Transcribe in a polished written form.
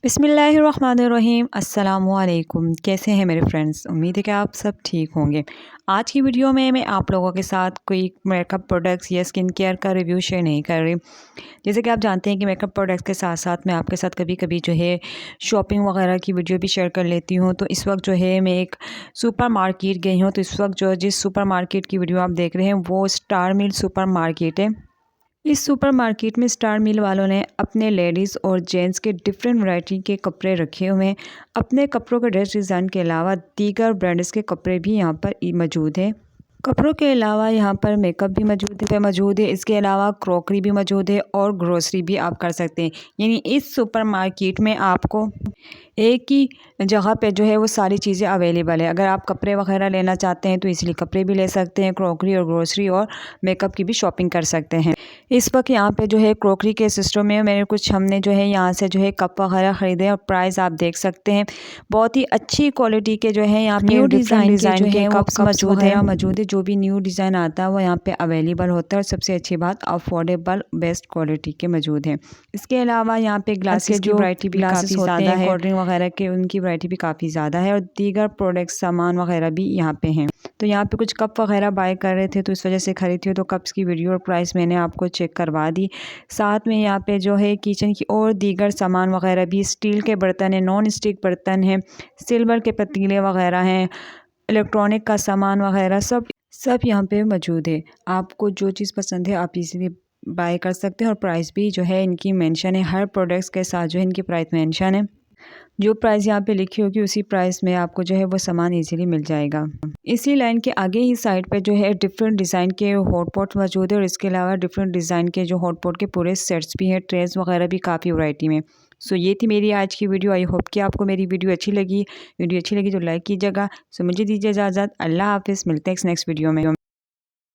बिस्मिल्लाहिर्रहमानिर्रहीम। अस्सलामुअलैकुम। कैसे हैं मेरे फ्रेंड्स? उम्मीद है कि आप सब ठीक होंगे। आज की वीडियो में मैं आप लोगों के साथ कोई मेकअप प्रोडक्ट्स या स्किन केयर का रिव्यू शेयर नहीं कर रही। जैसे कि आप जानते हैं कि मेकअप प्रोडक्ट्स के साथ साथ मैं आपके साथ कभी कभी जो है शॉपिंग वगैरह की वीडियो भी शेयर कर लेती हूँ। तो इस वक्त जो है मैं एक सुपर मार्केट गई हूँ। तो इस वक्त जो जिस सुपर मार्केट की वीडियो आप देख रहे हैं वो स्टार मिल सुपर मार्केट है। इस सुपर मार्केट में स्टार मिल वालों ने अपने लेडीज़ और जेंट्स के डिफरेंट वैरायटी के कपड़े रखे हुए हैं। अपने कपड़ों के ड्रेस डिज़ाइन के अलावा दीगर ब्रांड्स के कपड़े भी यहाँ पर मौजूद हैं। कपड़ों के अलावा यहाँ पर मेकअप भी मौजूद है। इसके अलावा क्रॉकरी भी मौजूद है और ग्रोसरी भी आप कर सकते हैं। यानी इस सुपर मार्केट में आपको एक ही जगह पे जो है वो सारी चीज़ें अवेलेबल है। अगर आप कपड़े वगैरह लेना चाहते हैं तो इसलिए कपड़े भी ले सकते हैं, क्रॉकरी और ग्रोसरी और मेकअप की भी शॉपिंग कर सकते हैं। इस वक्त यहाँ पे जो है क्रॉकरी के सिस्टम में हमने जो है यहाँ से जो है कप वगैरह ख़रीदे और प्राइस आप देख सकते हैं। बहुत ही अच्छी क्वालिटी के जो है यहाँ पे न्यू डिज़ाइन के कप्स मौजूद है। जो भी न्यू डिज़ाइन आता है वो यहाँ पे अवेलेबल होता है और सबसे अच्छी बात अफोर्डेबल बेस्ट क्वालिटी के मौजूद हैं। इसके अलावा यहाँ पे ग्लासेस की वैरायटी भी काफ़ी ज़्यादा है, कोल्ड ड्रिंक वगैरह के उनकी वैरायटी भी काफ़ी ज़्यादा है और दीगर प्रोडक्ट्स सामान वगैरह भी यहाँ पे हैं। तो यहाँ पे कुछ कप वगैरह बाय कर रहे थे तो इस वजह से खरीदी हो। तो कप्स की वीडियो और प्राइस मैंने आपको चेक करवा दी। साथ में यहाँ पे जो है किचन की और दीगर सामान वगैरह भी, स्टील के बर्तन हैं, नॉन स्टिक बर्तन हैं, सिल्वर के पतीले वगैरह हैं, इलेक्ट्रॉनिक का सामान वगैरह सब यहाँ पे मौजूद है। आपको जो चीज़ पसंद है आप इजीली बाय कर सकते हैं और प्राइस भी जो है इनकी मेंशन है। हर प्रोडक्ट्स के साथ जो है इनकी प्राइस मेंशन है। जो प्राइस यहाँ पे लिखी होगी उसी प्राइस में आपको जो है वो सामान इजीली मिल जाएगा। इसी लाइन के आगे ही साइड पे जो है डिफरेंट डिज़ाइन के हॉट पॉट मौजूद है और इसके अलावा डिफरेंट डिज़ाइन के जो हॉट पॉट के पूरे सेट्स भी हैं, ट्रेस वगैरह भी काफ़ी वैरायटी में। सो ये थी मेरी आज की वीडियो। आई होप कि आपको मेरी वीडियो अच्छी लगी तो लाइक कीजिएगा। सो मुझे दीजिए इजाज़त। अल्लाह हाफिज़। मिलते हैं नेक्स्ट वीडियो में।